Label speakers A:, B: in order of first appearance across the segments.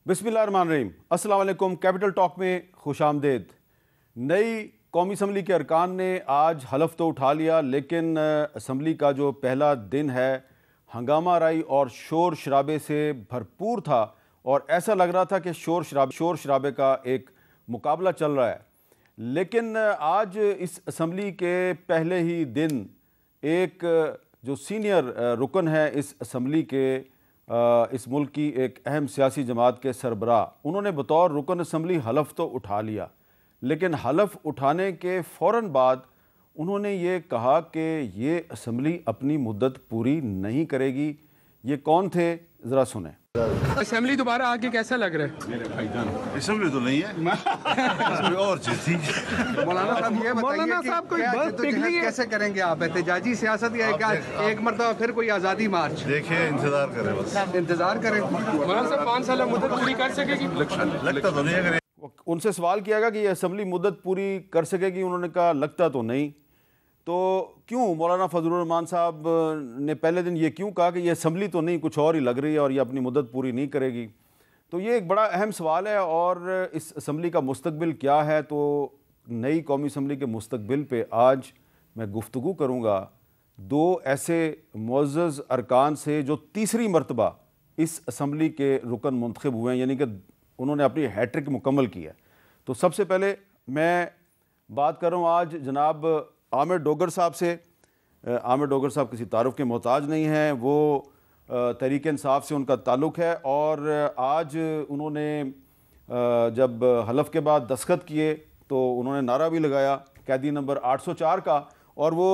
A: बिस्मिल्लाहिर्रहमानिर्रहीम। अस्सलाम वालेकुम। कैपिटल टॉक में खुशामदेद। नई कौमी असम्बली के अरकान ने आज हलफ तो उठा लिया, लेकिन असम्बली का जो पहला दिन है हंगामा राई और शोर शराबे से भरपूर था और ऐसा लग रहा था कि शोर शराबे का एक मुकाबला चल रहा है। लेकिन आज इस असम्बली के पहले ही दिन एक जो सीनियर रुकन है इस असम्बली के इस मुल्क की एक अहम सियासी जमात के सरबराह, उन्होंने बतौर रुकन असम्बली हलफ तो उठा लिया, लेकिन हलफ उठाने के फ़ौरन बाद उन्होंने ये कहा कि ये असम्बली अपनी मुद्दत पूरी नहीं करेगी। ये कौन थे, ज़रा सुने।
B: असेंबली दोबारा आके कैसा लग रहा है?
C: मेरे भाईजान असेंबली तो नहीं है इसमें और चीज थी।
D: मौलाना साहब ये
B: मौलाना
D: बताइए
B: साहब
D: कि
B: कोई
D: क्या
B: बात पिघली है?
D: कैसे करेंगे आप एहतजाजी सियासत या क्या एक मरतबा फिर कोई आज़ादी मार्च?
C: देखिए इंतजार करें, बस
D: इंतजार करें।
B: मौलाना साहब 5 साल मुद्दत पूरी कर सकेगी?
C: लगता तो नहीं है करें।
A: उनसे सवाल किया गया कि ये असम्बली मुद्दत पूरी कर सकेगी, उन्होंने कहा लगता तो नहीं। तो क्यों मौलाना फजलुर रहमान साहब ने पहले दिन ये क्यों कहा कि ये असम्बली तो नहीं, कुछ और ही लग रही है और ये अपनी मुद्दत पूरी नहीं करेगी? तो ये एक बड़ा अहम सवाल है और इस असम्बली का मुस्तकबिल क्या है। तो नई कौमी असम्बली के मुस्तकबिल पे आज मैं गुफ्तगू करूँगा दो ऐसे मुअज़्ज़ज़ अरकान से जो तीसरी मरतबा इस असम्बली के रुकन मुंतखब हुए हैं, यानी कि उन्होंने अपनी हैट्रिक मुकम्मल की है। तो सबसे पहले मैं बात कर रहा हूँ आज जनाब आमिर डोगर साहब से। आमिर डोगर साहब किसी तारुफ के मोहताज नहीं हैं, वो तहरीक इंसाफ से उनका ताल्लुक़ है और आज उन्होंने जब हलफ के बाद दस्तखत किए तो उन्होंने नारा भी लगाया कैदी नंबर 804 का, और वो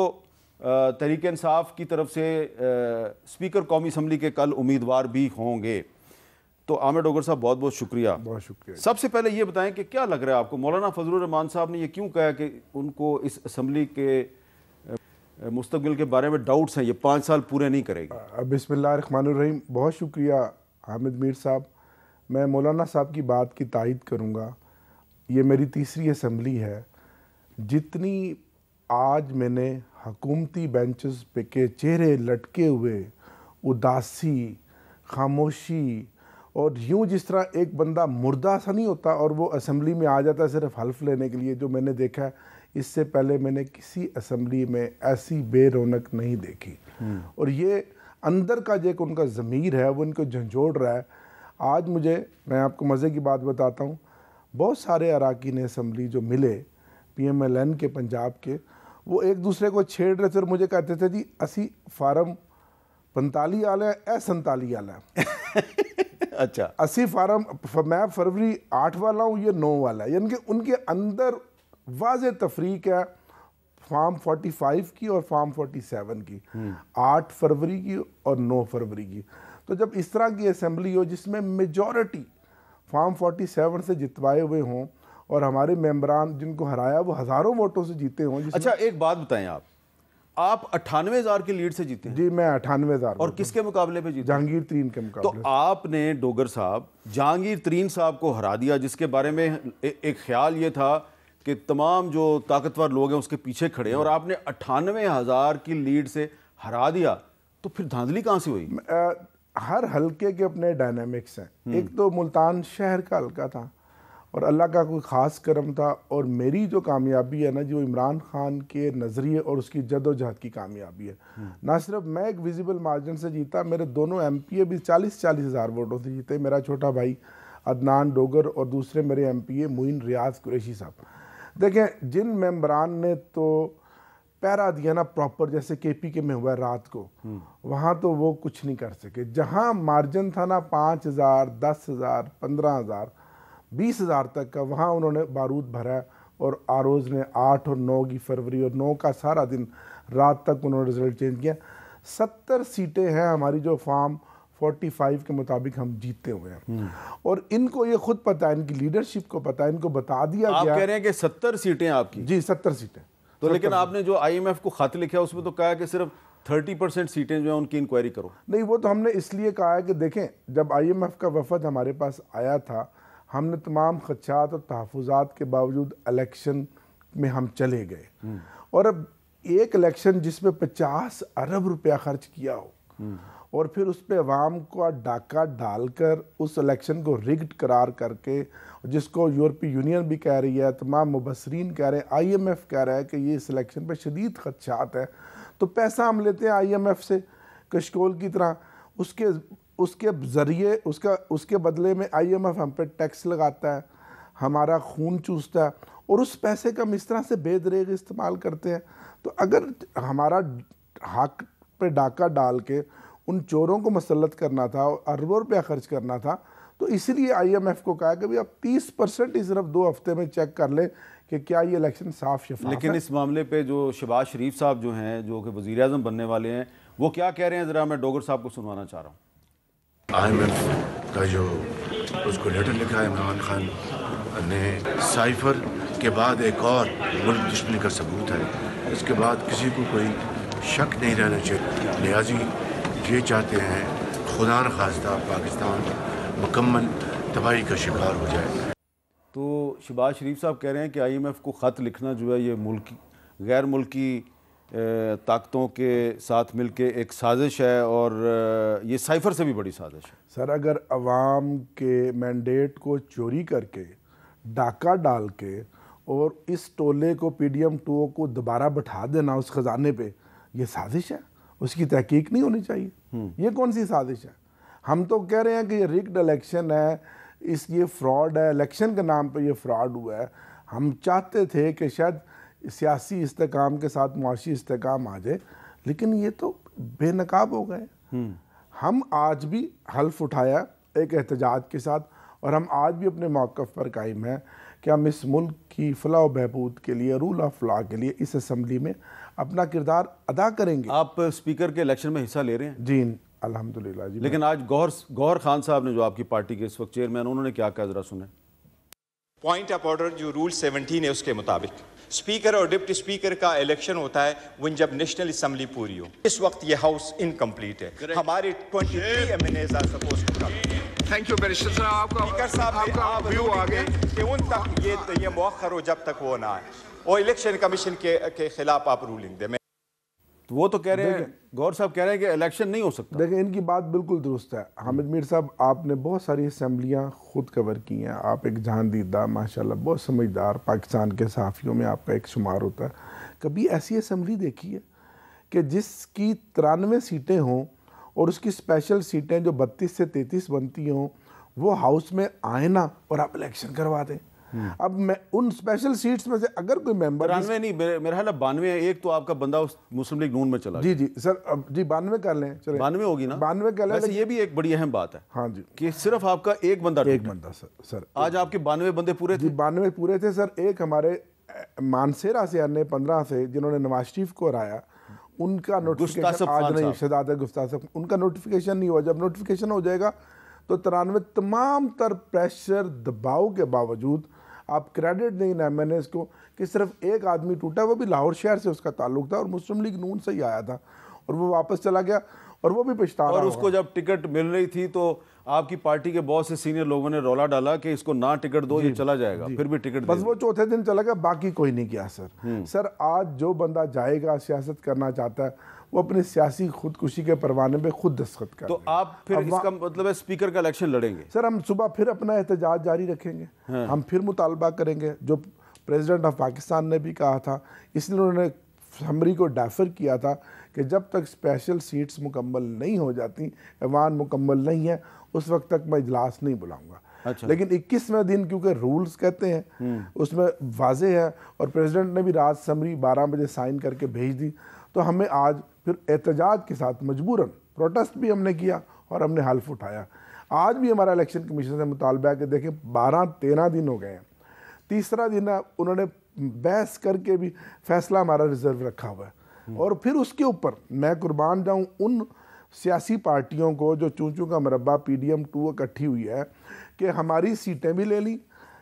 A: तहरीक इंसाफ की तरफ से स्पीकर कौमी असम्बली के कल उम्मीदवार भी होंगे। तो आमिर डोगर साहब बहुत बहुत शुक्रिया।
E: बहुत शुक्रिया।
A: सबसे पहले ये बताएं कि क्या लग रहा है आपको, मौलाना फजलुर रहमान साहब ने ये क्यों कहा कि उनको इस असम्बली के मुस्तकबिल के बारे में डाउट्स हैं, ये 5 साल पूरे नहीं करेगी?
E: बिस्मिल्लाहिर्रहमानिर्रहीम। बहुत शुक्रिया हामिद मीर साहब। मैं मौलाना साहब की बात की तायद करूँगा। ये मेरी तीसरी असम्बली है। जितनी आज मैंने हकूमती बेंचेस पे के चेहरे लटके हुए, उदासी, खामोशी और यूं जिस तरह एक बंदा मुर्दा सा नहीं होता और वो असम्बली में आ जाता है सिर्फ हल्फ लेने के लिए, जो मैंने देखा है इससे पहले मैंने किसी असम्बली में ऐसी बेरौनक नहीं देखी। और ये अंदर का जो एक उनका ज़मीर है वो इनको झंझोड़ रहा है। आज मैं आपको मज़े की बात बताता हूँ, बहुत सारे अरकान असम्बली जो मिले PMLN के पंजाब के, वो एक दूसरे को छेड़ रहे थे और मुझे कहते थे जी असी फार्म 45 आला है, 47 आला है।
A: अच्छा,
E: 80 फार्म, मैं फरवरी 8 वाला हूँ, ये 9 वाला है। यानी कि उनके अंदर वाज़े तफरीक है फार्म 45 की और फार्म 47 की, 8 फरवरी की और 9 फरवरी की। तो जब इस तरह की असम्बली हो जिसमें मेजॉरिटी फार्म 47 से जितवाए हुए हों और हमारे मेंबरान जिनको हराया वो हज़ारों वोटों से जीते हों।
A: अच्छा एक बात बताएं, आप 98,000 की लीड से जीते हैं?
E: जी मैं 98,000।
A: और किसके मुकाबले पे जीते?
E: जहांगीर तरीन के मुकाबले।
A: तो आपने डोगर साहब जहांगीर तरीन साहब को हरा दिया, जिसके बारे में एक ख्याल ये था कि तमाम जो ताकतवर लोग हैं उसके पीछे खड़े हैं, और आपने 98,000 की लीड से हरा दिया। तो फिर धांधली कहाँ से हुई?
E: हर हलके के अपने डायनामिक्स हैं। एक तो मुल्तान शहर का हलका था और अल्लाह का कोई ख़ास करम था, और मेरी जो कामयाबी है ना जो इमरान खान के नज़रिए और उसकी जद्दोजहद की कामयाबी है। ना सिर्फ मैं एक विजिबल मार्जिन से जीता, मेरे दोनों MPA भी 40-40 हज़ार वोटों से जीते। मेरा छोटा भाई अदनान डोगर और दूसरे मेरे MPA मुइन रियाज कुरैशी साहब। देखें जिन मेंबरान ने तो पैरा दिया ना प्रॉपर, जैसे KPK में हुआ रात को, वहाँ तो वो कुछ नहीं कर सके। जहाँ मार्जिन था ना 5,000, 10,000, 15,000, 20,000 तक का, वहाँ उन्होंने बारूद भरा और आरोज़ ने 8 और 9 की फरवरी और 9 का सारा दिन रात तक उन्होंने रिजल्ट चेंज किया। 70 सीटें हैं हमारी जो फार्म 45 के मुताबिक हम जीते हुए हैं, और इनको ये खुद पता है, इनकी लीडरशिप को पता है, इनको बता दिया गया।
A: आप कह रहे हैं कि 70 सीटें आपकी?
E: जी 70 सीटें।
A: तो लेकिन आपने जो IMF को खत लिखा है उसमें तो कहा है कि सिर्फ 30% सीटें जो है उनकी इंक्वायरी करो।
E: नहीं, वो तो हमने इसलिए कहा है कि देखें जब IMF का वफद हमारे पास आया था, हमने तमाम खदशात और तहफ़्फ़ुज़ात के बावजूद इलेक्शन में हम चले गए, और अब एक इलेक्शन जिसमें 50 अरब रुपया खर्च किया हो और फिर उस पर अवाम को डाका डालकर उस इलेक्शन को रिग्ड करार करके, जिसको यूरोपीय यूनियन भी कह रही है, तमाम मुबसरीन कह रहे हैं, IMF कह रहा है कि ये इस इलेक्शन पर शदीद खदशात है, तो पैसा हम लेते हैं IMF से कशकोल की तरह, उसके ज़रिए उसके बदले में IMF हम पे टैक्स लगाता है, हमारा खून चूसता है, और उस पैसे का हम इस तरह से बेदरेग इस्तेमाल करते हैं। तो अगर हमारा हक पे डाका डाल के उन चोरों को मसलत करना था और अरबों रुपया खर्च करना था, तो इसलिए IMF को कहा कि भाई आप 30% ही सिर्फ 2 हफ्ते में चेक कर लें कि क्या ये इलेक्शन साफ शफाफ है।
A: लेकिन इस मामले पे जो शहबाज शरीफ साहब जो हैं, जो कि वज़ीर आज़म बनने वाले हैं, वो क्या कह रहे हैं, ज़रा मैं डोगर साहब को सुनवाना चाह रहा हूँ।
F: IMF का जो उसको लेटर लिखा है इमरान खान ने, साइफर के बाद एक और मुल्क दुश्मनी का सबूत है, इसके बाद किसी को कोई शक नहीं रहना चाहिए। लिहाजी ये चाहते हैं खुदा न खास्ता पाकिस्तान मुकम्मल तबाही का शिकार हो जाए।
A: तो शहबाज शरीफ साहब कह रहे हैं कि IMF को ख़त लिखना जो है ये मुल्की गैर मुल्की ताकतों के साथ मिलके एक साजिश है, और ये साइफर से भी बड़ी साजिश है।
E: सर, अगर अवाम के मैंडेट को चोरी करके, डाका डाल के, और इस टोले को PDM 2 को दोबारा बैठा देना उस ख़जाने पे, ये साजिश है, उसकी तहकीक नहीं होनी चाहिए। ये कौन सी साजिश है? हम तो कह रहे हैं कि ये रिग्ड इलेक्शन है, ये फ्रॉड है, इलेक्शन के नाम पे ये फ्रॉड हुआ है। हम चाहते थे कि शायद सियासी इस्तेकाम के साथ मुआशी इस्तेकाम आ जाए, लेकिन ये तो बेनकाब हो गए। हम आज भी हल्फ उठाया एक एहतजाज के साथ, और हम आज भी अपने मौक़िफ़ पर कायम हैं कि हम इस मुल्क की फलाह व बहबूद के लिए, रूल ऑफ लॉ के लिए इस असम्बली में अपना किरदार अदा करेंगे।
A: आप स्पीकर के इलेक्शन में हिस्सा ले रहे हैं?
E: जी अल्हम्दुलिल्लाह जी।
A: लेकिन आज गौहर खान साहब ने, जो आपकी पार्टी के इस वक्त चेयरमैन, उन्होंने क्या कहा, ज़रा सुने।
G: पॉइंट ऑफ ऑर्डर जो रूल 17 है उसके मुताबिक स्पीकर और डिप्टी स्पीकर का इलेक्शन होता है when जब नेशनल असम्बली पूरी हो। इस वक्त ये हाउस इनकम्प्लीट है। हमारे 23 MNAs are supposed to come.
D: Thank you barrister साहब,
G: स्पीकर साहब
D: आपका व्यू आ गया
G: कि उन तक ये मौखर हो जब तक वो ना आए, और इलेक्शन कमीशन के खिलाफ आप रूलिंग दे।
A: तो वो तो कह रहे हैं, गौर साहब कह रहे हैं कि इलेक्शन नहीं हो सकता।
E: देखिए, इनकी बात बिल्कुल दुरुस्त है। हामिद मीर साहब, आपने बहुत सारी असम्बलियाँ खुद कवर की हैं, आप एक जहान दीदा, माशाल्लाह बहुत समझदार पाकिस्तान के सहाफ़ियों में आपका एक शुमार होता है। कभी ऐसी असम्बली देखी है कि जिसकी 93 सीटें हों और उसकी स्पेशल सीटें जो 32 से 33 बनती हों, वो हाउस में आए ना और आप इलेक्शन करवा दें? अब मैं उन स्पेशल सीट्स में से अगर कोई मेंबर
A: 93 नहीं, मेरा ख्याल है 92 है। एक तो आपका बंदा उस मुस्लिम लीग नून में चला
E: जी जी सर, अब जी 92 कर लें, चले
A: 92 होगी ना,
E: 92 कर लें।
A: वैसे ये भी एक बड़ी अहम बात है।
E: हाँ जी,
A: कि सिर्फ आपका एक बंदा
E: सर
A: आज आपके 92 बंदे पूरे थे।
E: 92 पूरे थे सर। एक हमारे मानसेरा से अन्य 15 से जिन्होंने नवाज शरीफ को हराया, उनका नोटिफिकेशन आज नहीं, शहजादा गुस्ताफ साहब, उनका नोटिफिकेशन नहीं हुआ। जब नोटिफिकेशन हो जाएगा तो 93 तमाम तर प्रेशर दबाव के बावजूद, आप क्रेडिट नहीं ना MNAs को कि सिर्फ एक आदमी टूटा, वो भी लाहौर शहर से उसका ताल्लुक था और मुस्लिम लीग नून से ही आया था, और वो वापस चला गया, और वो भी पछता रहा।
A: और उसको जब टिकट मिल रही थी तो आपकी पार्टी के बहुत से सीनियर लोगों ने रौला डाला कि इसको ना टिकट दो, ये चला जाएगा, फिर भी टिकट
E: बस वो चौथे दिन चला गया, बाकी कोई नहीं किया सर। सर, आज जो बंदा जाएगा, सियासत करना चाहता है, वो अपनी सियासी खुदकुशी के परवाने पे खुद दस्तखत कर।
A: तो आप फिर इसका मतलब है स्पीकर का इलेक्शन लड़ेंगे?
E: सर, हम सुबह फिर अपना एहतजाज जारी रखेंगे। हम फिर मुतालबा करेंगे, जो प्रेसिडेंट ऑफ पाकिस्तान ने भी कहा था, इसलिए उन्होंने समरी को डेफर किया था कि जब तक स्पेशल सीट्स मुकम्मल नहीं हो जाती, ऐवान मुकम्मल नहीं है, उस वक्त तक मैं इजलास नहीं बुलाऊंगा।
A: अच्छा।
E: लेकिन 21वें दिन, क्योंकि रूल्स कहते हैं उसमें वाजे है, और प्रेसिडेंट ने भी रात समरी 12 बजे साइन करके भेज दी, तो हमें आज फिर एहतजाज के साथ मजबूरन प्रोटेस्ट भी हमने किया और हमने हल्फ उठाया। आज भी हमारा इलेक्शन कमीशन से मुतालबा है कि देखें 12-13 दिन हो गए हैं, तीसरा दिन है, उन्होंने बहस करके भी फैसला हमारा रिजर्व रखा हुआ है। और फिर उसके ऊपर मैं कुर्बान जाऊं उन सियासी पार्टियों को जो चूं का मरबा PDM 2 इकट्ठी हुई है कि हमारी सीटें भी ले ली।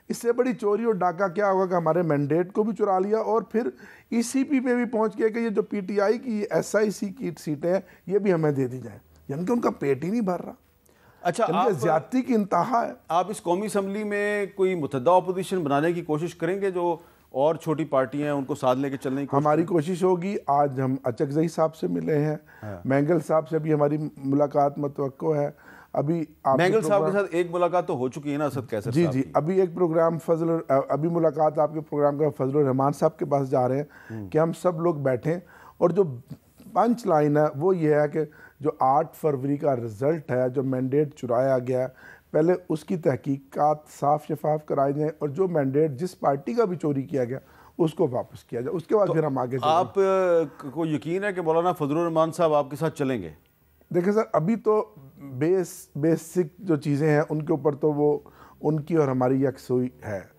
E: इससे बड़ी चोरी और डाका क्या होगा कि हमारे मैंडेट को भी चुरा लिया, और फिर ECP पे भी पहुंच गया कि ये जो PTI की SIC की सीटें हैं ये भी हमें दे दी जाए, यानी कि उनका पेट ही नहीं भर रहा।
A: अच्छा, आप
E: ज्यादती की इंतहा है।
A: आप इस कौमी असम्बली में कोई मुतहदा अपोजिशन बनाने की कोशिश करेंगे जो और छोटी पार्टियां हैं उनको साथ लेके चलने की
E: हमारी कोशिश होगी। आज हम अचकजई साहब से मिले हैं, मैंगल साहब से भी हमारी मुलाकात मुतवक्को है। अभी
A: मैंगल साहब के साथ एक मुलाकात तो हो चुकी है ना असद कैसर
E: जी
A: साहब
E: जी,
A: की?
E: अभी एक प्रोग्राम अभी मुलाकात आपके प्रोग्राम का फजलुर रहमान साहब के पास जा रहे हैं कि हम सब लोग बैठें, और जो पंच लाइन है वो ये है कि जो 8 फरवरी का रिज़ल्ट है, जो मैंडेट चुराया गया, पहले उसकी तहकीकात साफ शफाफ कराई जाए, और जो मैंडेट जिस पार्टी का भी चोरी किया गया उसको वापस किया जाए। उसके बाद
A: तो
E: फिर हम आगे
A: आप को यकीन है कि मौलाना फजलुर रहमान साहब आपके साथ चलेंगे?
E: देखिए सर, अभी तो बेसिक जो चीज़ें हैं उनके ऊपर तो वो उनकी और हमारी यकसुई है।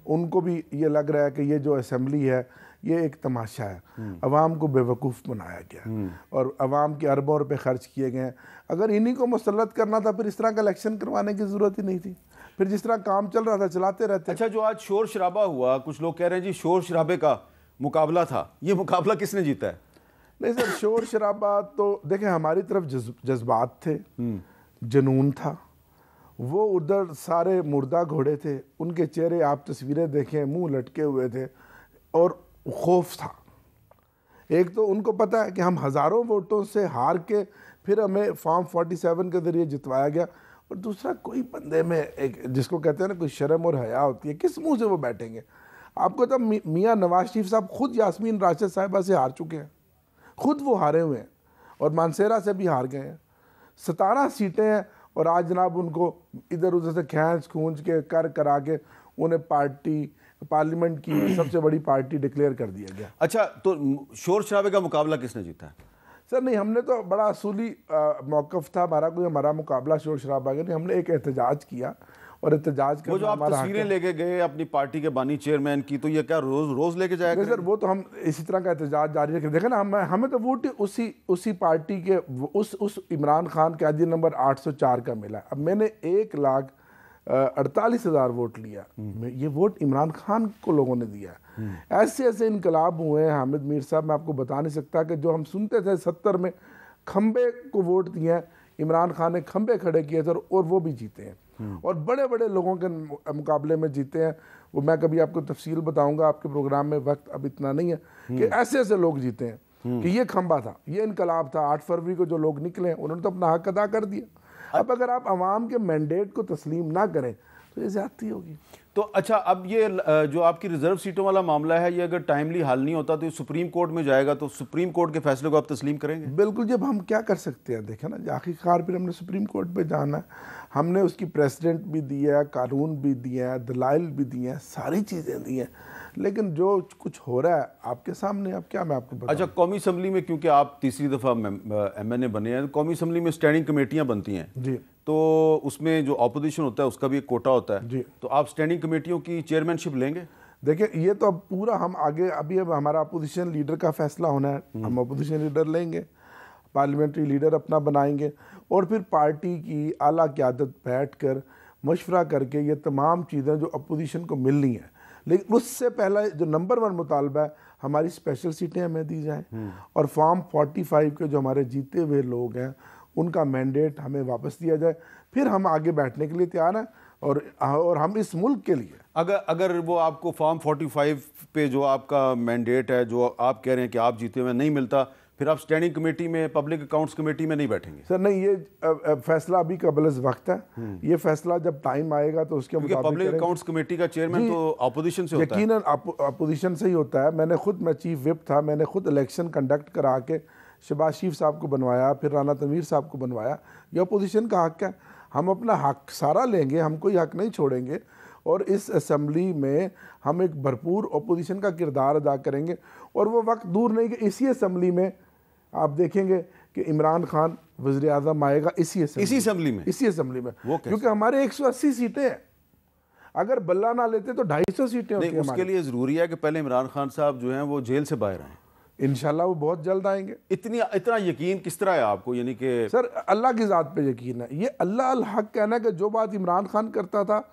E: उनको भी ये लग रहा है कि ये जो असेंबली है ये एक तमाशा है, अवाम को बेवकूफ़ बनाया गया और अवाम के अरबों रुपए खर्च किए गए हैं। अगर इन्हीं को मुसल्लत करना था फिर इस तरह का इलेक्शन करवाने की ज़रूरत ही नहीं थी, फिर जिस तरह काम चल रहा था चलाते रहते।
A: अच्छा, जो आज शोर शराबा हुआ, कुछ लोग कह रहे हैं जी शोर शराबे का मुकाबला था, ये मुकाबला किसने जीता है?
E: नहीं सर, शोर शराबा तो देखें हमारी तरफ जज्बात थे, जुनून था, वो उधर सारे मुर्दा घोड़े थे, उनके चेहरे आप तस्वीरें देखें मुंह लटके हुए थे और खौफ था। एक तो उनको पता है कि हम हज़ारों वोटों से हार के फिर हमें फॉर्म 47 के ज़रिए जितवाया गया, और दूसरा कोई बंदे में एक जिसको कहते हैं ना कोई शर्म और हया होती है, किस मुंह से वो बैठेंगे? आपको तो मियाँ नवाज शरीफ साहब खुद यास्मीन राशिद साहिबा से हार चुके हैं, खुद वो हारे हुए हैं, और मानसेरा से भी हार गए हैं। 17 सीटें हैं और आज जनाब उनको इधर उधर से खींच खूंच के करा के उन्हें पार्लियामेंट की सबसे बड़ी पार्टी डिक्लेयर कर दिया गया।
A: अच्छा, तो शोर शराबे का मुकाबला किसने जीता है?
E: सर नहीं, हमने तो बड़ा असूली मौक़िफ़ था हमारा, कोई हमारा मुकाबला शोर शराबा का नहीं। हमने एक एहतजाज किया, और एहतजाज का
A: वो जो आप तस्वीरें लेके गए अपनी पार्टी के बानी चेयरमैन की, तो ये क्या रोज लेके जाएगा?
E: सर वो तो हम इसी तरह का एहतजाज जारी रखें। देखें ना, हमें तो वोट उसी पार्टी के उस इमरान खान के आईडी नंबर 804 का मिला। अब मैंने 1,48,000 वोट लिया, ये वोट इमरान खान को लोगों ने दिया। ऐसे ऐसे इनकलाब हुए हैं हामिद मीर साहब, मैं आपको बता नहीं सकता, कि जो हम सुनते थे 70 में खंबे को वोट दिए हैं, इमरान खान ने खंबे खड़े किए थे और वो भी जीते हैं, और बड़े बड़े लोगों के मुकाबले में जीते हैं। वो मैं कभी आपको तफसील बताऊंगा आपके प्रोग्राम में, वक्त अब इतना नहीं है, कि ऐसे ऐसे लोग जीते हैं कि ये खंबा था, ये इनकलाब था। 8 फरवरी को जो लोग निकले उन्होंने तो अपना हक अदा कर दिया। अब अगर आप अवाम के मैंडेट को तस्लीम ना करें तो ये ज़्यादती होगी।
A: तो अच्छा, अब ये जो आपकी रिजर्व सीटों वाला मामला है, ये अगर टाइमली हल नहीं होता तो ये सुप्रीम कोर्ट में जाएगा, तो सुप्रीम कोर्ट के फैसले को आप तस्लीम करेंगे?
E: बिल्कुल, जब हम क्या कर सकते हैं, देखें ना, आखिरकार फिर हमने सुप्रीम कोर्ट पे जाना है। हमने उसकी प्रेसिडेंट भी दिया है, कानून भी दिया है, दलाइल भी दिए हैं, सारी चीज़ें दी हैं, लेकिन जो कुछ हो रहा है आपके सामने, अब क्या मैं आपको बताऊं?
A: अच्छा, कौमी असम्बली में क्योंकि आप तीसरी दफ़ा MNA बने हैं, कौमी असम्बली में स्टैंडिंग कमेटियाँ बनती हैं
E: जी,
A: तो उसमें जो अपोजिशन होता है उसका भी एक कोटा होता है
E: जी।
A: तो आप स्टैंडिंग कमेटियों की चेयरमैनशिप लेंगे?
E: देखिए, ये तो अब पूरा हम आगे अभी अब हमारा अपोजिशन लीडर का फैसला होना है, हम अपोजिशन लीडर लेंगे, पार्लियामेंट्री लीडर अपना बनाएंगे, और फिर पार्टी की आला क़यादत बैठ कर मशवरा करके ये तमाम चीज़ें जो अपोजिशन को मिलनी है, लेकिन उससे पहला जो नंबर 1 मुतालबा है, हमारी स्पेशल सीटें हमें दी जाएँ, और फॉर्म 45 के जो हमारे जीते हुए लोग हैं उनका मैंडेट हमें वापस दिया जाए। फिर हम आगे बैठने के लिए तैयार हैं, और हम इस मुल्क के लिए
A: अगर वो आपको फॉर्म 45 पे जो आपका मैंडेट है, जो आप कह रहे हैं कि आप जीते हुए नहीं मिलता, फिर आप स्टैंडिंग कमेटी में, पब्लिक अकाउंट्स कमेटी में नहीं बैठेंगे?
E: सर नहीं, ये फैसला अभी कबल वक्त है, ये फैसला जब टाइम आएगा तो उसके मुताबिक
A: पब्लिक अकाउंट्स कमेटी का चेयरमैन तो अपोजिशन से होता है।
E: यकीनन अपोजिशन से ही होता है। मैं चीफ विप था, मैंने खुद इलेक्शन कंडक्ट करा के शहबाज शरीफ साहब को बनवाया, फिर राना तनवीर साहब को बनवाया। ये अपोजिशन का हक है, हम अपना हक सारा लेंगे, हम कोई हक नहीं छोड़ेंगे, और इस असम्बली में हम एक भरपूर अपोजिशन का किरदार अदा करेंगे। और वो वक्त दूर नहीं कि इसी असम्बली में आप देखेंगे कि इमरान खान वज़ीर आज़म आएगा, इसी असम्बली में, क्योंकि हमारे 180 सीटें हैं। अगर बल्ला ना लेते तो 250 सीटें होती हैं।
A: उसके लिए ज़रूरी है कि पहले इमरान खान साहब जो हैं वो जेल से बाहर आएँ।
E: इंशाल्लाह वो बहुत जल्द आएंगे।
A: इतना यकीन किस तरह है आपको? यानी कि
E: सर अल्लाह की ज़ात पे यकीन है। ये अल्लाह अल हक कहना है कि जो बात इमरान खान करता था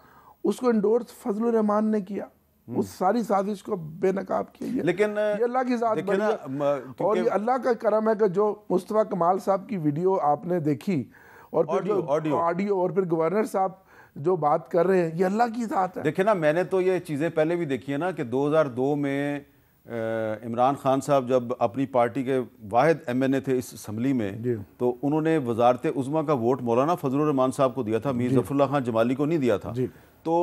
E: उसको इंडोर्स फजलुर रहमान ने किया, उस सारी साजिश को बेनकाब किया।
A: लेकिन
E: ये अल्लाह की ज़ात बड़ी है, और ये अल्लाह का करम है कि जो मुस्तफ़ा कमाल साहब की वीडियो आपने देखी, और फिर ऑडियो, और फिर गवर्नर साहब जो बात कर रहे हैं ये अल्लाह की ज़ात है।
A: देखिए ना, मैंने तो ये चीज़ें पहले भी देखी है ना कि 2002 में इमरान खान साहब जब अपनी पार्टी के वाहिद MNA थे इस असम्बली में, तो उन्होंने वजारत उज़्मा का वोट मौलाना फजलुर रहमान साहब को दिया था, मीर ज़फ़रुल्लाह खान जमाली को नहीं दिया था। तो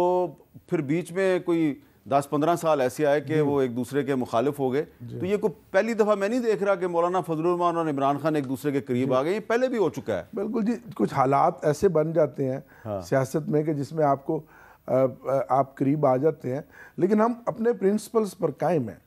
A: फिर बीच में कोई 10-15 साल ऐसे आए कि वो एक दूसरे के मुखालिफ हो गए। तो ये कोई पहली दफ़ा मैं नहीं देख रहा कि मौलाना फजलुर रहमान और इमरान खान एक दूसरे के करीब आ गए, ये पहले भी हो चुका है।
E: बिल्कुल जी, कुछ हालात ऐसे बन जाते हैं सियासत में कि जिसमें आपको आप करीब आ जाते हैं, लेकिन हम अपने प्रिंसिपल्स पर कायम हैं,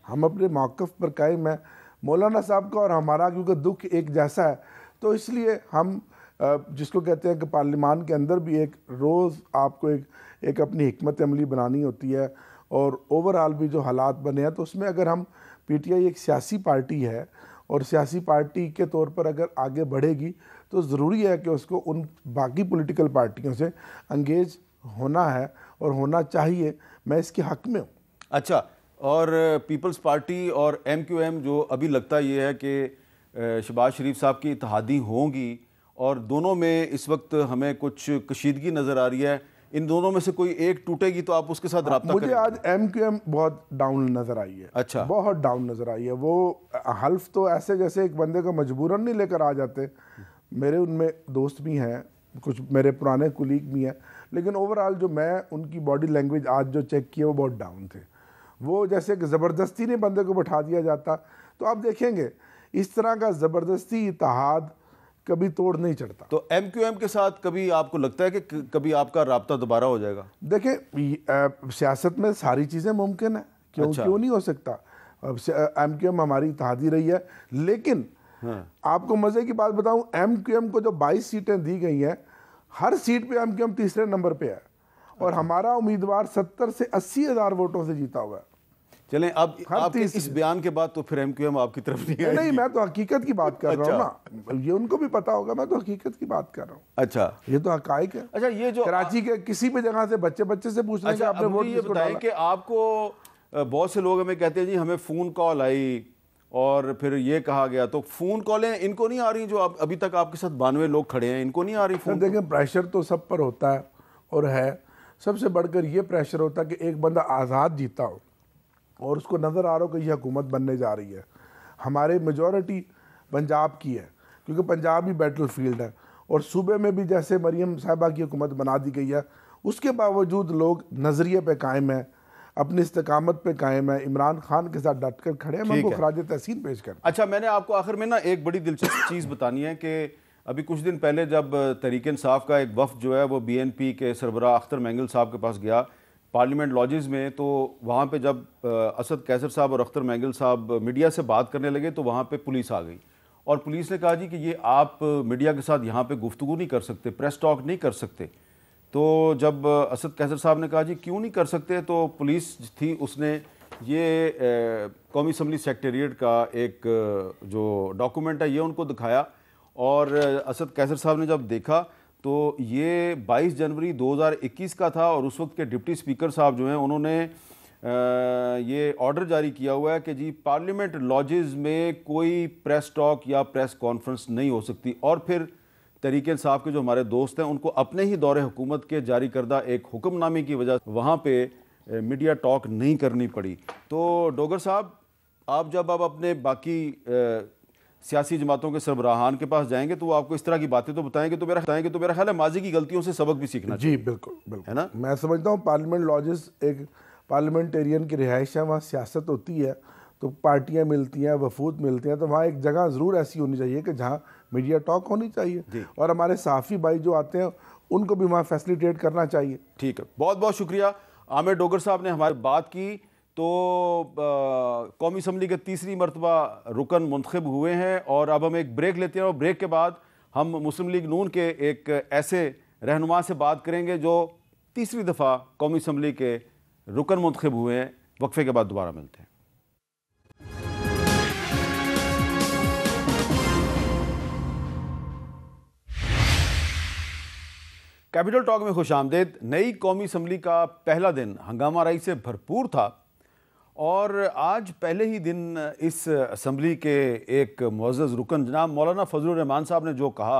E: हम अपने मौक़िफ़ पर कायम हैं। मौलाना साहब का और हमारा क्योंकि दुख एक जैसा है, तो इसलिए हम जिसको कहते हैं कि पार्लियामान के अंदर भी एक रोज़ आपको एक अपनी हिकमत अमली बनानी होती है, और ओवरऑल भी जो हालात बने हैं, तो उसमें अगर हम PTI एक सियासी पार्टी है और सियासी पार्टी के तौर पर अगर आगे बढ़ेगी, तो ज़रूरी है कि उसको उन बाकी पॉलिटिकल पार्टियों से अंगेज होना है और होना चाहिए। मैं इसके हक़ में हूँ।
A: अच्छा, और पीपल्स पार्टी और MQM जो अभी लगता ये है कि शहबाज शरीफ साहब की इत्तेहादी होंगी, और दोनों में इस वक्त हमें कुछ कशीदगी नज़र आ रही है, इन दोनों में से कोई एक टूटेगी तो आप उसके साथ राब्ता
E: मुझे आज MQM बहुत डाउन नज़र आई है।
A: अच्छा,
E: बहुत डाउन नज़र आई है। वो हल्फ तो ऐसे जैसे एक बंदे को मजबूरन नहीं लेकर आ जाते। मेरे उनमें दोस्त भी हैं, कुछ मेरे पुराने कुलीग भी हैं, लेकिन ओवरऑल जो मैं उनकी बॉडी लैंग्वेज आज जो चेक किया वो बहुत डाउन थे। वो जैसे कि ज़बरदस्ती नहीं बंदे को बैठा दिया जाता। तो आप देखेंगे इस तरह का ज़बरदस्ती इत्तेहाद कभी तोड़ नहीं चढ़ता। तो
A: MQM के साथ कभी आपको लगता है कि कभी आपका राब्ता दोबारा हो जाएगा?
E: देखें, सियासत में सारी चीज़ें मुमकिन है, क्यों नहीं हो सकता। अब MQM हमारी इत्तेहादी रही है, लेकिन आपको मज़े की बात बताऊं, MQM को जो 22 सीटें दी गई हैं, हर सीट पे MQM तीसरे नंबर पे है, और हमारा उम्मीदवार 70 से 80 हज़ार वोटों से जीता हुआ है।
A: चलें, अब आपके इस बयान के बाद तो फिर MQM आपकी तरफ नहीं आएगी।
E: नहीं, मैं तो हकीकत की बात कर रहा हूँ ना, ये उनको भी पता होगा, मैं तो हकीकत की बात कर रहा हूँ।
A: अच्छा,
E: ये तो हकाइक है।
A: अच्छा, ये जो
E: कराची के किसी भी जगह से बच्चे से पूछ रहे हैं आपने वोट किसको डाला?
A: कि आपको बहुत से लोग हमें कहते हैं जी हमें फ़ोन कॉल आई और फिर ये कहा गया, तो फ़ोन कॉलें इनको नहीं आ रही? जो अभी तक आपके साथ 92 लोग खड़े हैं, इनको नहीं आ रही फ़ोन?
E: देखें, प्रेशर तो सब पर होता है, और है सबसे बढ़कर ये प्रेशर होता है कि एक बंदा आज़ाद जीता हो और उसको नज़र आ रहा हो कि यह हुकूमत बनने जा रही है। हमारे मेजॉरिटी पंजाब की है, क्योंकि पंजाब ही बैटल फील्ड है, और सूबे में भी जैसे मरियम साहिबा की हुकूमत बना दी गई है, उसके बावजूद लोग नज़रिए पे कायम हैं, अपनी इस्तेकामत पे कायम है, इमरान खान के साथ डट कर खड़े हैं। मैं उनको खराज तहसीन पेश कर।
A: अच्छा, मैंने आपको आखिर में ना एक बड़ी दिलचस्प चीज़ बतानी है कि अभी कुछ दिन पहले जब तहरीक इंसाफ का एक वफ़द जो है वो BNP के सरबराह अख्तर मैंगल साहब के पास गया पार्लियामेंट लॉजेस में, तो वहाँ पे जब असद कैसर साहब और अख्तर मैंगल साहब मीडिया से बात करने लगे, तो वहाँ पे पुलिस आ गई, और पुलिस ने कहा जी कि ये आप मीडिया के साथ यहाँ पे गुफ्तगू नहीं कर सकते, प्रेस टॉक नहीं कर सकते। तो जब असद कैसर साहब ने कहा जी क्यों नहीं कर सकते, तो पुलिस थी उसने ये कौमी असम्बली सेक्रेटेरिएट का एक जो डॉक्यूमेंट है ये उनको दिखाया, और असद कैसर साहब ने जब देखा तो ये 22 जनवरी 2021 का था, और उस वक्त के डिप्टी स्पीकर साहब जो हैं उन्होंने ये ऑर्डर जारी किया हुआ है कि जी पार्लियामेंट लॉजेस में कोई प्रेस टॉक या प्रेस कॉन्फ्रेंस नहीं हो सकती। और फिर तहरीक इंसाफ के जो हमारे दोस्त हैं उनको अपने ही दौरे हुकूमत के जारी करदा एक हुक्मनामे की वजह से वहाँ पे मीडिया टॉक नहीं करनी पड़ी। तो डोगर साहब, आप जब अब अपने बाकी सियासी जमातों के सरबराहान के पास जाएंगे तो वो आपको इस तरह की बातें तो बताएंगे, तो मेरा ख्याल है माजी की गलतियों से सबक भी सीखना चाहिए।
E: जी बिल्कुल,
A: है ना?
E: मैं समझता हूँ पार्लियामेंट लॉजेस एक पार्लियामेंटेरियन की रिहाइश है, वहाँ सियासत होती है, तो पार्टियाँ मिलती हैं, वफूद मिलते हैं, तो वहाँ एक जगह ज़रूर ऐसी होनी चाहिए कि जहाँ मीडिया टॉक होनी चाहिए, और हमारे सहाफ़ी भाई जो आते हैं उनको भी वहाँ फैसिलिटेट करना चाहिए।
A: ठीक है, बहुत बहुत शुक्रिया। आमिर डोगर साहब ने हमारी बात की। तो कौमी असम्बली के तीसरी मरतबा रुकन मुंतखब हुए हैं, और अब हम एक ब्रेक लेते हैं, और ब्रेक के बाद हम मुस्लिम लीग नून के एक ऐसे रहनुमा से बात करेंगे जो तीसरी दफ़ा कौमी असम्बली के रुकन मुंतखब हुए हैं। वक्फे के बाद दोबारा मिलते हैं। कैपिटल टॉक में खुश आमदेद। नई कौमी असम्बली का पहला दिन हंगामा राई से भरपूर था, और आज पहले ही दिन इस असम्बली के एक मुअज़्ज़ज़ रुकन जनाब मौलाना फजलुर रहमान साहब ने जो कहा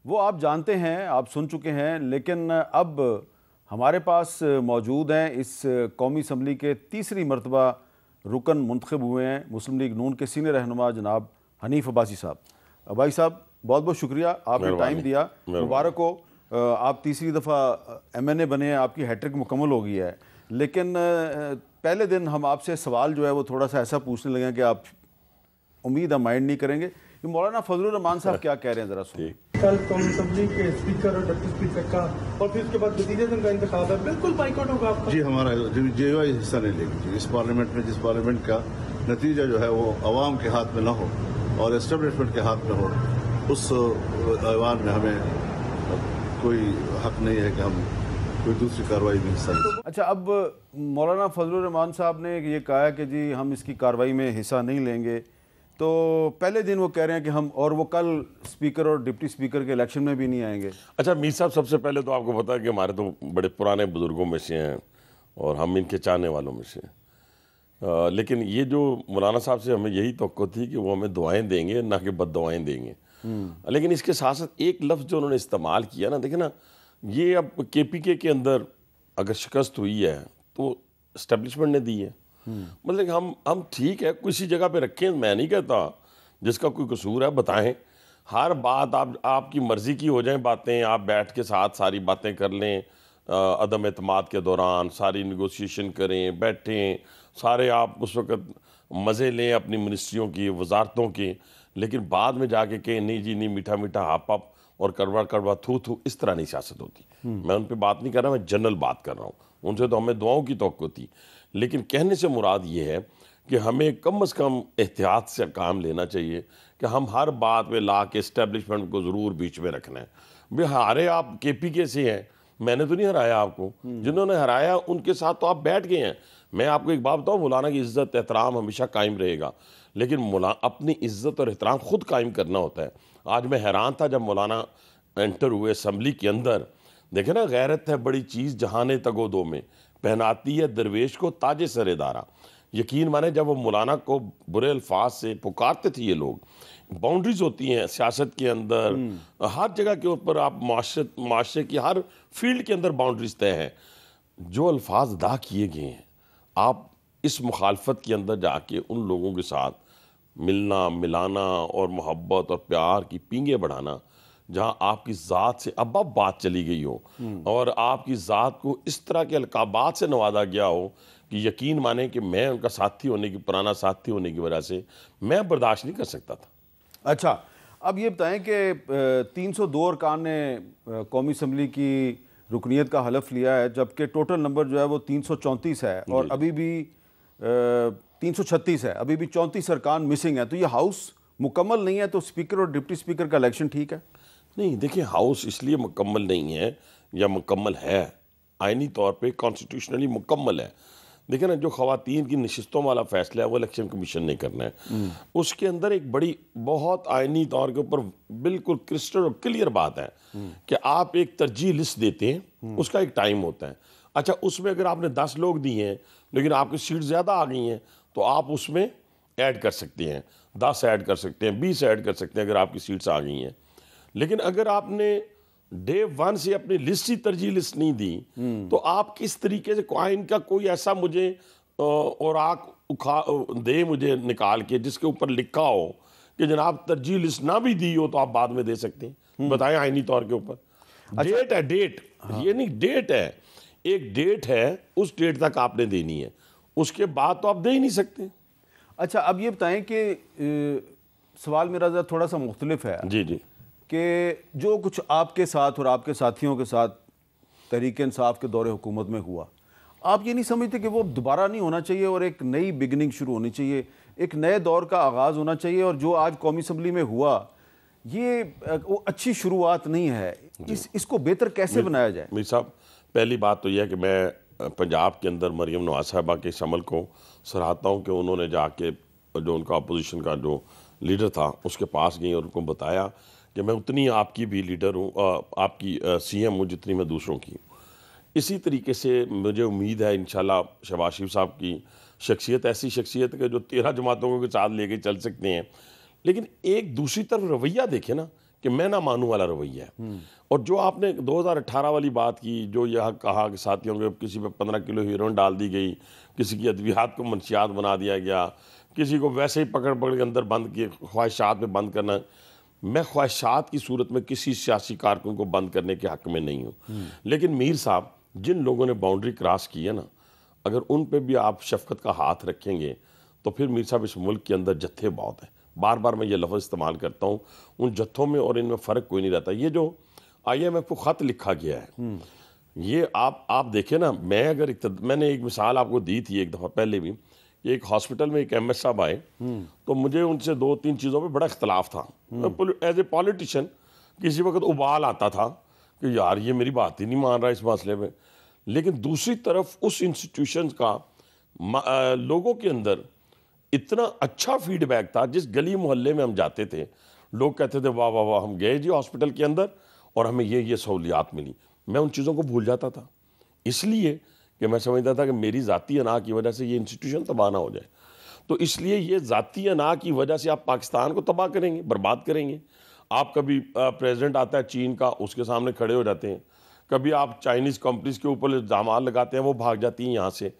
A: वो आप जानते हैं, आप सुन चुके हैं, लेकिन अब हमारे पास मौजूद हैं इस कौमी असम्बली के तीसरी मरतबा रुकन मुंतखब हुए हैं मुस्लिम लीग नून के सीनियर रहनुमा जनाब हनीफ अब्बासी साहब। भाई साहब बहुत बहुत शुक्रिया, आपने टाइम दिया, मुबारक हो, आप तीसरी दफ़ा MNA बने हैं, आपकी हैट्रिक मुकम्मल हो गई है। लेकिन पहले दिन हम आपसे सवाल जो है वो थोड़ा सा ऐसा पूछने लगे कि आप उम्मीद हम माइंड नहीं करेंगे कि मौलाना फजलुर रहमान साहब क्या कह रहे हैं, ज़रा सुनिए।
H: कल कौमी असम्बली के स्पीकर और डिप्टी स्पीकर का और फिर उसके बाद वज़ीर-ए-आज़म का इंतखाब है, बिल्कुल बाइकआउट होगा आपका?
C: जी, हमारा JUI हिस्सा नहीं लेगी इस पार्लियामेंट में, जिस पार्लियामेंट का नतीजा जो है वो अवाम के हाथ में ना हो और एस्टेब्लिशमेंट के हाथ में हो, उस ऐवान में हमें कोई हक नहीं है कि हम कोई दूसरी कार्रवाई में हिस्सा लें।
A: अच्छा, अब मौलाना फजलुर रहमान साहब ने ये कहा है कि जी हम इसकी कार्रवाई में हिस्सा नहीं लेंगे, तो पहले दिन वो कह रहे हैं कि हम, और वो कल स्पीकर और डिप्टी स्पीकर के इलेक्शन में भी नहीं आएंगे।
I: अच्छा मीर साहब, सबसे पहले तो आपको पता है कि हमारे तो बड़े पुराने बुजुर्गों में से हैं और हम इनके चाहने वालों में से हैं, लेकिन ये जो मौलाना साहब से हमें यही तवक्को थी कि वो हमें दुआएं देंगे ना कि बद दुआएं देंगे। लेकिन इसके साथ साथ एक लफ्ज़ जो उन्होंने इस्तेमाल किया ना, देखें ना, ये अब KPK के अंदर अगर शिकस्त हुई है तो इस्टेब्लिशमेंट ने दी है। मतलब हम ठीक है किसी जगह पे रखें, मैं नहीं कहता, जिसका कोई कसूर है बताएं, हर बात आपकी मर्ज़ी की हो जाए बातें, आप बैठ के साथ सारी बातें कर लें, अदम एतमाद के दौरान सारी नेगोशिएशन करें, बैठें सारे, आप उस वक़्त मज़े लें अपनी मिनिस्ट्रियों की, वजारतों की, लेकिन बाद में जाके कहें नहीं जी नहीं, मीठा मीठा हाप और कड़वा कड़वा थू थू, इस तरह नहीं सियासत होती। मैं उन पर बात नहीं कर रहा, मैं जनरल बात कर रहा हूँ। उनसे तो हमें दुआओं की तवक्को थी, लेकिन कहने से मुराद ये है कि हमें कम से कम एहतियात से काम लेना चाहिए कि हम हर बात में ला के इस्टेब्लिशमेंट को ज़रूर बीच में रखना है। भाई हारे आप KPK से हैं, मैंने तो नहीं हराया आपको, जिन्होंने हराया उनके साथ तो आप बैठ गए हैं। मैं आपको एक बात बताऊँ, मौलाना की इज़्ज़त एहतराम हमेशा कायम रहेगा, लेकिन अपनी इज़्ज़त और एहतराम खुद कायम करना होता है। आज मैं हैरान था जब मौलाना एंटर हुए असम्बली के अंदर, देखे ना, गैरत है बड़ी चीज़ जहाने तगोदो में, पहनाती है दरवेश को ताजे सरेदारा। यकीन माने जब वो मौलाना को बुरे अल्फाज से पुकारते थे ये लोग, बाउंड्रीज होती हैं सियासत के अंदर, हर जगह के ऊपर आप माशरे की हर फील्ड के अंदर बाउंड्रीज तय हैं। जो अल्फाज अदा किए गए हैं, आप इस मुखालफत के अंदर जाके उन लोगों के साथ मिलना मिलाना और मोहब्बत और प्यार की पींगे बढ़ाना, जहाँ आपकी ज़ात से अब बात चली गई हो और आपकी ज़ात को इस तरह के अलकाबात से नवाजा गया हो कि यकीन माने कि मैं उनका साथी होने की, पुराना साथी होने की वजह से मैं बर्दाश्त नहीं कर सकता था।
A: अच्छा, अब ये बताएं कि 302 अरकान ने कौमी असम्बली की रुकनीत का हलफ लिया है, जबकि टोटल नंबर जो है वो 334 है और अभी भी 336 है, अभी भी 34 अरकान मिसिंग है। तो ये हाउस मुकम्मल नहीं है, तो स्पीकर और डिप्टी स्पीकर का इलेक्शन ठीक है?
I: नहीं, देखिए, हाउस इसलिए मुकम्मल नहीं है या मुकम्मल है, आइनी तौर पे कॉन्स्टिट्यूशनली मुकम्मल है। देखिए ना, जो ख़वातीन की नशिस्तों वाला फैसला है वो इलेक्शन कमीशन ने करना है। उसके अंदर एक बड़ी बहुत आइनी तौर के ऊपर बिल्कुल क्रिस्टल और क्लियर बात है कि आप एक तरजीह लिस्ट देते हैं, उसका एक टाइम होता है। अच्छा, उसमें अगर आपने 10 लोग दिए हैं लेकिन आपकी सीट ज़्यादा आ गई हैं तो आप उसमें ऐड कर सकते हैं, 10 ऐड कर सकते हैं, 20 ऐड कर सकते हैं अगर आपकी सीट्स आ गई हैं। लेकिन अगर आपने डे 1 से अपनी लिस्ट ही तरजीह लिस्ट नहीं दी तो आप किस तरीके से क्वाइन का कोई ऐसा मुझे और आग उखा दे मुझे निकाल के जिसके ऊपर लिखा हो कि जनाब तरजीह लिस्ट ना भी दी हो तो आप बाद में दे सकते हैं, बताएं आईनी तौर के ऊपर। डेट है, डेट, ये नहीं, डेट है, एक डेट है, उस डेट तक आपने देनी है, उसके बाद तो आप दे ही नहीं सकते।
A: अच्छा, अब ये बताएं कि सवाल मेरा ज़रा थोड़ा सा मुख्तलिफ है
I: जी जी,
A: कि जो कुछ आपके साथ और आपके साथियों के साथ तहरीक इंसाफ के दौरे हुकूमत में हुआ, आप ये नहीं समझते कि वो दोबारा नहीं होना चाहिए और एक नई बिगनिंग शुरू होनी चाहिए, एक नए दौर का आगाज़ होना चाहिए? और जो आज कौमी असम्बली में हुआ ये वो अच्छी शुरुआत नहीं है, इसको बेहतर कैसे बनाया जाए?
I: मीर साहब, पहली बात तो यह है कि मैं पंजाब के अंदर मरीम नवाज साहबा के इस अमल को सराहता हूँ कि उन्होंने जाके जो उनका अपोजिशन का जो लीडर था उसके पास गई और उनको बताया कि मैं उतनी आपकी भी लीडर हूँ, आपकी CM हूँ जितनी मैं दूसरों की। इसी तरीके से मुझे उम्मीद है इंशाल्लाह शहबाज शरीफ साहब की शख्सियत ऐसी शख्सियत है जो 13 जमातों के साथ लेके चल सकते हैं। लेकिन एक दूसरी तरफ रवैया देखें ना कि मैं ना मानूं वाला रवैया है। और जो आपने 2018 वाली बात की, जो यह कहा कि साथियों के किसी पे 15 किलो हीरोइन डाल दी गई, किसी की अद्वियात को मंशियात बना दिया गया, किसी को वैसे ही पकड़ के अंदर बंद किए, ख्वाहिशात में बंद करना। मैं ख्वाहिशात की सूरत में किसी सियासी कारकुन को बंद करने के हक में नहीं हूँ, लेकिन मीर साहब जिन लोगों ने बाउंड्री क्रॉस की है ना, अगर उन पे भी आप शफकत का हाथ रखेंगे तो फिर मीर साहब इस मुल्क के अंदर जत्थे बहुत हैं। बार बार मैं ये लफ्ज़ इस्तेमाल करता हूँ, उन जत्थों में और इनमें फ़र्क कोई नहीं रहता। ये जो IMF को ख़त लिखा गया है, ये आप देखें ना, मैंने एक मिसाल आपको दी थी एक दफ़ा पहले भी, एक हॉस्पिटल में एक MS साहब आए, तो मुझे उनसे 2-3 चीज़ों पे बड़ा इख्तलाफ था। एज ए पॉलिटिशियन किसी वक्त उबाल आता था कि यार ये मेरी बात ही नहीं मान रहा इस मसले में, लेकिन दूसरी तरफ उस इंस्टीट्यूशन का लोगों के अंदर इतना अच्छा फीडबैक था। जिस गली मोहल्ले में हम जाते थे, लोग कहते थे वाह वाह वाह, हम गए जी हॉस्पिटल के अंदर और हमें ये सहूलियात मिली। मैं उन चीज़ों को भूल जाता था, इसलिए कि मैं समझता था कि मेरी ज़ाती अना की वजह से ये इंस्टीट्यूशन तबाह ना हो जाए। तो इसलिए ये ज़ाती अना की वजह से आप पाकिस्तान को तबाह करेंगे, बर्बाद करेंगे। आप कभी प्रेसिडेंट आता है चीन का, उसके सामने खड़े हो जाते हैं, कभी आप चाइनीज़ कंपनीज़ के ऊपर इल्ज़ाम लगाते हैं, वो भाग जाती हैं यहाँ से।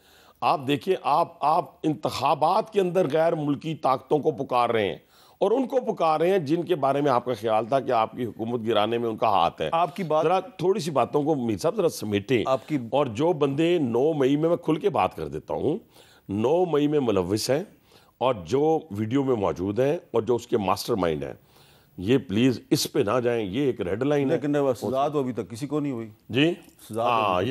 I: आप देखिए, आप इंतखाबात के अंदर गैर मुल्की ताकतों को पुकार रहे हैं, और उनको पुकार रहे हैं जिनके बारे में आपका ख्याल था कि आपकी हुकूमत गिराने में उनका हाथ है।
A: आपकी बात,
I: जरा थोड़ी सी बातों को मीर साहब जरा समेटें
A: आपकी।
I: और जो बंदे 9 मई में, मैं खुल के बात कर देता हूँ, 9 मई में मुलव्विस हैं और जो वीडियो में मौजूद हैं और जो उसके मास्टरमाइंड हैं, ये प्लीज़ इस पे ना जाएं, ये एक रेड लाइन है।
A: लेकिन सजा तो अभी तक किसी को नहीं हुई
I: जी। हाँ,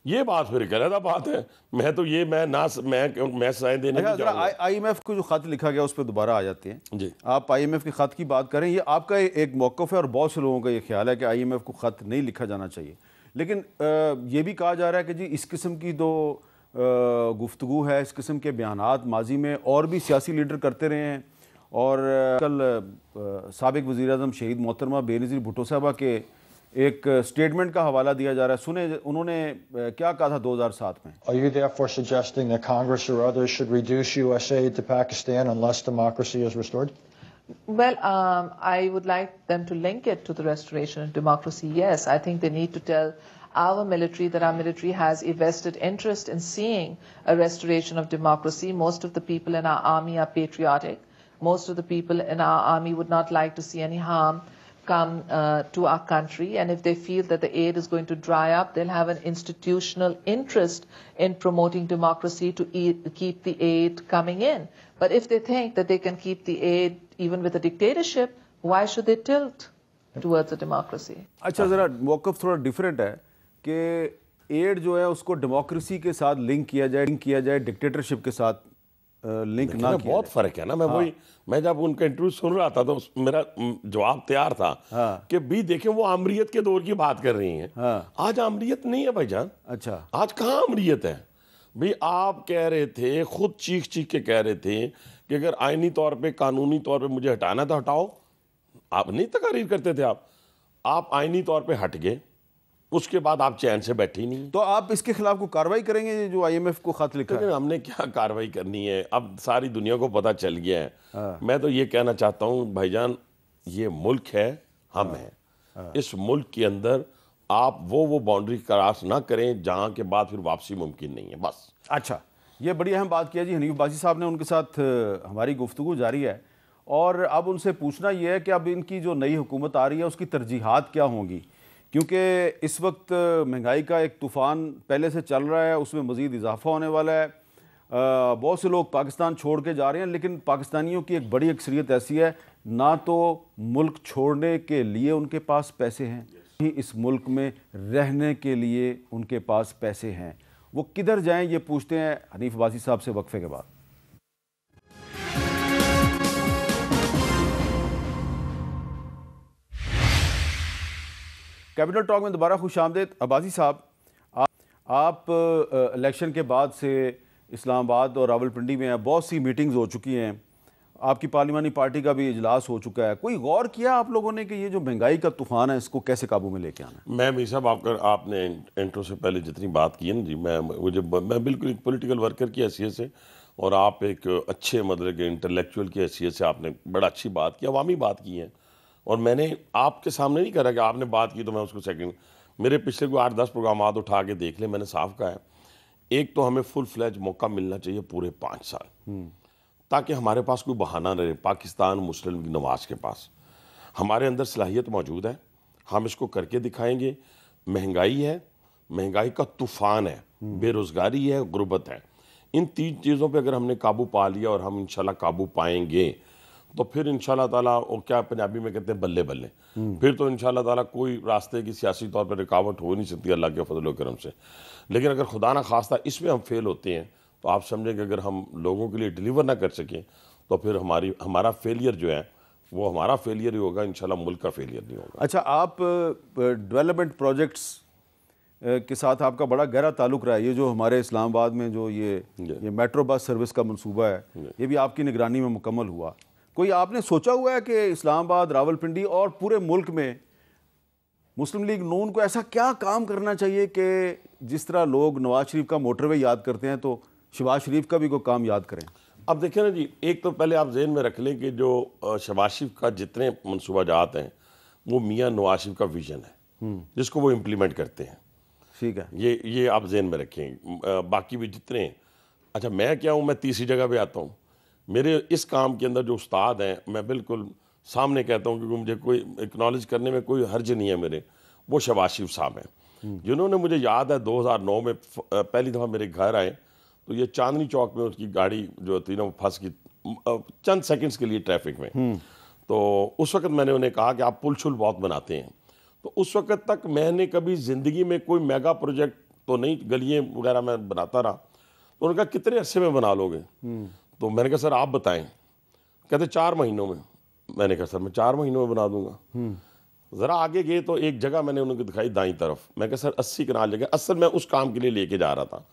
I: ये बात फिर गलत बात है। मैं तो ये मैं सजाएं देने नहीं जाऊंगा।
A: IMF को जो खत लिखा गया उस पर दोबारा आ जाते हैं
I: जी।
A: आप IMF के खत की बात करें, ये आपका एक मौक़िफ़ है और बहुत से लोगों का ये ख्याल है कि IMF को खत नहीं लिखा जाना चाहिए, लेकिन ये भी कहा जा रहा है कि जी इस किस्म की तो गुफ्तगू है, इस किस्म के बयानात माजी में और भी सियासी लीडर करते रहे हैं। और कल साबिक वज़ीर-ए-आज़म शहीद मोहतरमा बेनज़ीर भुट्टो साहबा के एक स्टेटमेंट का हवाला दिया जा रहा है। सुने उन्होंने क्या कहा था 2007 में।
J: Are you therefore suggesting that Congress or others should reduce US aid to Pakistan unless democracy is restored?
K: Well, I would like them to link it to the restoration of democracy. Yes, I think they need to tell our military that our military has a vested interest in seeing a restoration of democracy. Most of the people in our army are patriotic. Most of the people in our army would not like to see any harm come to our country, and if they feel that the aid is going to dry up, they'll have an institutional interest in promoting democracy to keep the aid coming in. But if they think that they can keep the aid even with a dictatorship, why should they tilt towards a democracy?
A: अच्छा, ज़रा मौक़िफ़ थोड़ा different है कि add जो है उसको democracy के साथ लिंक किया जाए, डिक्टेटरशिप के साथ लिंक ना किया।
I: बहुत फ़र्क है ना। मैं जब उनका इंटरव्यू सुन रहा था तो मेरा जवाब तैयार था कि भी देखें वो आमरीत के दौर की बात कर रही हैं। आज आमरीत नहीं है भाईजान।
A: अच्छा,
I: आज कहाँ आमरीत है भाई? आप कह रहे थे, खुद चीख के कह रहे थे कि अगर आईनी तौर पे, कानूनी तौर पे मुझे हटाना तो हटाओ। आप नहीं तकरीर करते थे, आप आईनी तौर पे हट गए, उसके बाद आप चैन से बैठे ही नहीं।
A: तो आप इसके खिलाफ को कार्रवाई करेंगे जो IMF को खत लिखा है?
I: हमने क्या कार्रवाई करनी है, अब सारी दुनिया को पता चल गया है। मैं तो ये कहना चाहता हूँ भाईजान, ये मुल्क है, हम हैं। इस मुल्क के अंदर आप वो बाउंड्री क्रॉस ना करें जहाँ के बाद फिर वापसी मुमकिन नहीं है, बस।
A: अच्छा, ये बड़ी अहम बात किया जी हनीफ बाजी साहब ने। उनके साथ हमारी गुफ्तगू जारी है और अब उनसे पूछना ये है कि अब इनकी जो नई हुकूमत आ रही है उसकी तरजीहात क्या होंगी, क्योंकि इस वक्त महंगाई का एक तूफ़ान पहले से चल रहा है, उसमें मज़ीद इजाफा होने वाला है। बहुत से लोग पाकिस्तान छोड़ के जा रहे हैं, लेकिन पाकिस्तानियों की एक बड़ी अक्सरियत ऐसी है, ना तो मुल्क छोड़ने के लिए उनके पास पैसे हैं, ही इस मुल्क में रहने के लिए उनके पास पैसे हैं। वो किधर जाएं, ये पूछते हैं हनीफ बाजी साहब से वक्फे के बाद। कैपिटल टॉक में दोबारा खुश आमदेद। अब्बासी साहब, आप इलेक्शन के बाद से इस्लामाबाद और रावलपिंडी में बहुत सी मीटिंग्स हो चुकी हैं, आपकी पार्लिमानी पार्टी का भी इजलास हो चुका है। कोई गौर किया आप लोगों ने कि ये जो महंगाई का तूफान है इसको कैसे काबू में लेके आना है?
I: मैं मीर साहब, आपने इंट्रो से पहले जितनी बात की है ना जी, मैं बिल्कुल एक पॉलिटिकल वर्कर की हैसियत से और आप एक अच्छे मतलब के इंटेलेक्चुअल की हैसियत से आपने बड़ा अच्छी बात की, अवामी बात की है। और मैंने आपके सामने नहीं करा कि आपने बात की तो मैं उसको सेकंड, मेरे पिछले कोई 8-10 प्रोग्राम उठा के देख ले, मैंने साफ कहा है एक तो हमें फुल फ्लैज मौका मिलना चाहिए पूरे 5 साल, ताकि हमारे पास कोई बहाना न रहे। पाकिस्तान मुस्लिम लीग नवाज के पास हमारे अंदर सलाहियत मौजूद है, हम इसको करके दिखाएंगे। महंगाई है, महंगाई का तूफान है, बेरोज़गारी है, गुर्बत है। इन 3 चीज़ों पे अगर हमने काबू पा लिया और हम इंशाल्लाह काबू पाएंगे तो फिर इंशाल्लाह ताला, और क्या पंजाबी में कहते हैं बल्ले बल्ले, फिर तो इंशाल्लाह ताला कोई रास्ते की सियासी तौर पर रुकावट हो नहीं सकती अल्लाह के फजल व करम से। लेकिन अगर खुदा ना खास्ता इसमें हम फेल होते हैं तो आप समझें कि अगर हम लोगों के लिए डिलीवर ना कर सकें तो फिर हमारा फेलियर जो है वो हमारा फेलियर ही होगा, इंशाल्लाह मुल्क का फेलियर नहीं होगा।
A: अच्छा, आप डेवलपमेंट प्रोजेक्ट्स के साथ आपका बड़ा गहरा ताल्लुक़ रहा है। ये जो हमारे इस्लामाबाद में जो ये मेट्रो बस सर्विस का मंसूबा है, ये भी आपकी निगरानी में मुकम्मल हुआ। कोई आपने सोचा हुआ है कि इस्लामाबाद, रावलपिंडी और पूरे मुल्क में मुस्लिम लीग नून को ऐसा क्या काम करना चाहिए कि जिस तरह लोग नवाज शरीफ का मोटरवे याद करते हैं तो शहबाज शरीफ का भी कोई काम याद करें?
I: अब देखें ना जी, एक तो पहले आप जहन में रख लें कि जो शहबाज शरीफ का जितने मनसूबा जात हैं वो मियाँ नवाज शरीफ का विजन है जिसको वो इम्प्लीमेंट करते हैं।
A: ठीक है,
I: ये आप जहन में रखें। बाकी भी जितने, अच्छा मैं क्या हूँ, मैं तीसरी जगह पे आता हूँ। मेरे इस काम के अंदर जो उस्ताद हैं, मैं बिल्कुल सामने कहता हूँ क्योंकि मुझे कोई एक्नॉलेज करने में कोई हर्ज नहीं है मेरे, वो शहबाज शरीफ साहब हैं जिन्होंने, मुझे याद है 2009 में पहली दफ़ा मेरे घर आए तो ये चांदनी चौक में उसकी गाड़ी जो थी ना वो फंस गई चंद सेकंड्स के लिए ट्रैफिक में। तो उस वक्त मैंने उन्हें कहा कि आप पुल शुल बहुत बनाते हैं। तो उस वक्त तक मैंने कभी ज़िंदगी में कोई मेगा प्रोजेक्ट तो नहीं, गलियाँ वगैरह मैं बनाता रहा। तो उन्होंने कहा कितने अरसे में बना लोगे? तो मैंने कहा सर आप बताएं। कहते 4 महीनों में। मैंने कहा सर मैं 4 महीनों में बना दूंगा। ज़रा आगे गए तो एक जगह मैंने उनको दिखाई दाईं तरफ, मैं कहा सर 80 कनाल जगह, असल मैं उस काम के लिए लेके जा रहा था,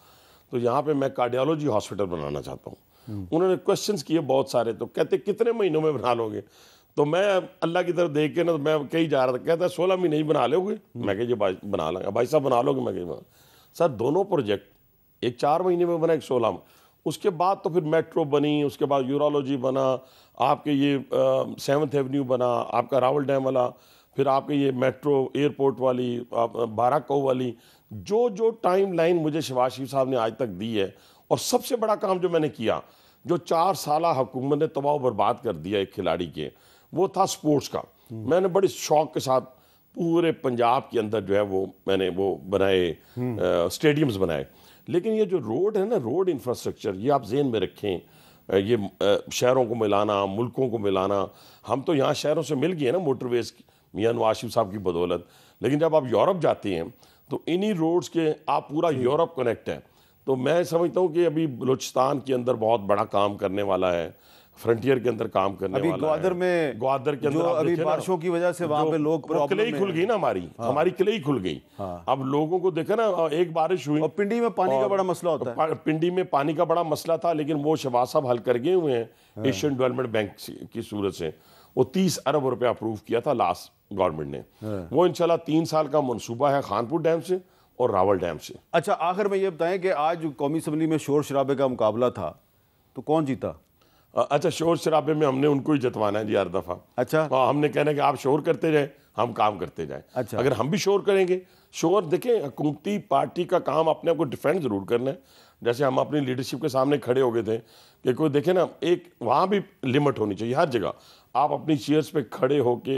I: तो यहाँ पे मैं कार्डियोलॉजी हॉस्पिटल बनाना चाहता हूँ। उन्होंने क्वेश्चंस किए बहुत सारे, तो कहते कितने महीनों में बना लोगे? तो मैं अल्लाह की तरफ देख के ना, तो मैं कहीं जा रहा था, कहता 16 महीने ही बना लोगे? मैं कहा ये बना लूँगा। भाई साहब बना लोगे? मैं कहीं सर दोनों प्रोजेक्ट, एक 4 महीने में बना, एक 16 में। उसके बाद तो फिर मेट्रो बनी, उसके बाद यूरोलॉजी बना, आपके ये 7th एवेन्यू बना, आपका रावल डैम वाला, फिर आपके ये मेट्रो एयरपोर्ट वाली, बाराको वाली, जो टाइम लाइन मुझे शहबाज शरीफ साहब ने आज तक दी है। और सबसे बड़ा काम जो मैंने किया, जो 4 साल हुकूमत ने तबाह बर्बाद कर दिया एक खिलाड़ी के, वो था स्पोर्ट्स का। मैंने बड़े शौक के साथ पूरे पंजाब के अंदर जो है वो मैंने वो बनाए, स्टेडियम्स बनाए। लेकिन ये जो रोड है ना, रोड इंफ्रास्ट्रक्चर, ये आप जेहन में रखें, ये शहरों को मिलाना, मुल्कों को मिलाना, हम तो यहाँ शहरों से मिल गए ना मोटरवेज मियाँ नवाज शरीफ साहब की बदौलत। लेकिन जब आप यूरोप जाते हैं तो इन्हीं रोड्स के आप पूरा यूरोप कनेक्ट है। तो मैं समझता हूँ कि अभी बलूचिस्तान के अंदर बहुत बड़ा काम करने वाला है, फ्रंटियर के अंदर काम करने वाला
A: ग्वादर
I: है। ग्वादर के अंदर
A: अभी बारिशों की वजह से वहाँ पे लोग
I: किले खुल गई ना, हमारी किले ही खुल गई। अब लोगों को देखा ना, एक बारिश हुई
A: और पिंडी में पानी का बड़ा मसला होता है।
I: पिंडी में पानी का बड़ा मसला था, लेकिन वो शहबाज साहब हल कर गए हुए हैं एशियन डेवलपमेंट बैंक की सूरत से। वो 30 अरब रुपया अप्रूव किया था लास्ट गवर्नमेंट ने। वो इंशाल्लाह 3 साल का मनसूबा है खानपुर डैम से और रावल डैम से।
A: अच्छा, आखिर में ये बताएं कि आज कौमी असम्बली में शोर शराबे का मुकाबला था तो कौन जीता?
I: अच्छा, शोर शराबे में हमने उनको ही जतवाना है जी हर दफ़ा।
A: अच्छा,
I: हमने कहना है कि आप शोर करते जाए, हम काम करते जाए।
A: अच्छा,
I: अगर हम भी शोर करेंगे, शोर देखें, हुकूमती पार्टी का काम अपने आप को डिफेंड ज़रूर करना है। जैसे हम अपनी लीडरशिप के सामने खड़े हो गए थे कि कोई देखे ना, एक वहाँ भी लिमिट होनी चाहिए हर जगह। आप अपनी चेयर्स पे खड़े होके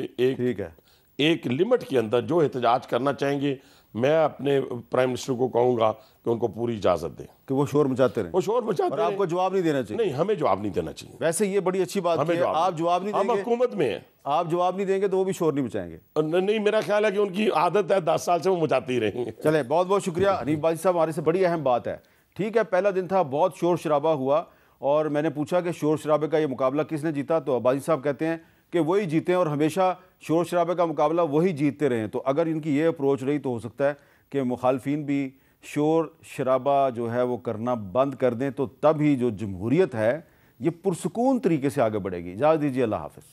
I: एक लिमिट के अंदर जो एहतजाज करना चाहेंगे, मैं अपने प्राइम मिनिस्टर को कहूँगा कि उनको पूरी इजाज़त दें
A: कि वो शोर मचाते रहें।
I: वो शोर मचाते
A: रहें, आपको जवाब नहीं देना चाहिए।
I: नहीं, हमें जवाब नहीं देना चाहिए।
A: वैसे ये बड़ी अच्छी बात है, आप जवाब नहीं देंगे,
I: हम हुकूमत में हैं,
A: आप जवाब नहीं देंगे तो वो भी शोर नहीं मचाएंगे।
I: नहीं, मेरा ख्याल है कि उनकी आदत है, 10 साल से वो मचाते ही रहेंगे।
A: चले, बहुत बहुत शुक्रिया हनीफ बाजी साहब, हमारे से बड़ी अहम बात है। ठीक है, पहला दिन था, बहुत शोर शराबा हुआ और मैंने पूछा कि शोर शराबे का ये मुकाबला किसने जीता, तो बाजी साहब कहते हैं कि वही जीते और हमेशा शोर शराबे का मुकाबला वही जीतते रहे। तो अगर इनकी ये अप्रोच रही तो हो सकता है कि मुखालफिन भी शोर शराबा जो है वो करना बंद कर दें, तो तब ही जो जमहूरियत है ये पुरसुकून तरीके से आगे बढ़ेगी। इजाज़त दीजिए, अल्लाह हाफ़िज़।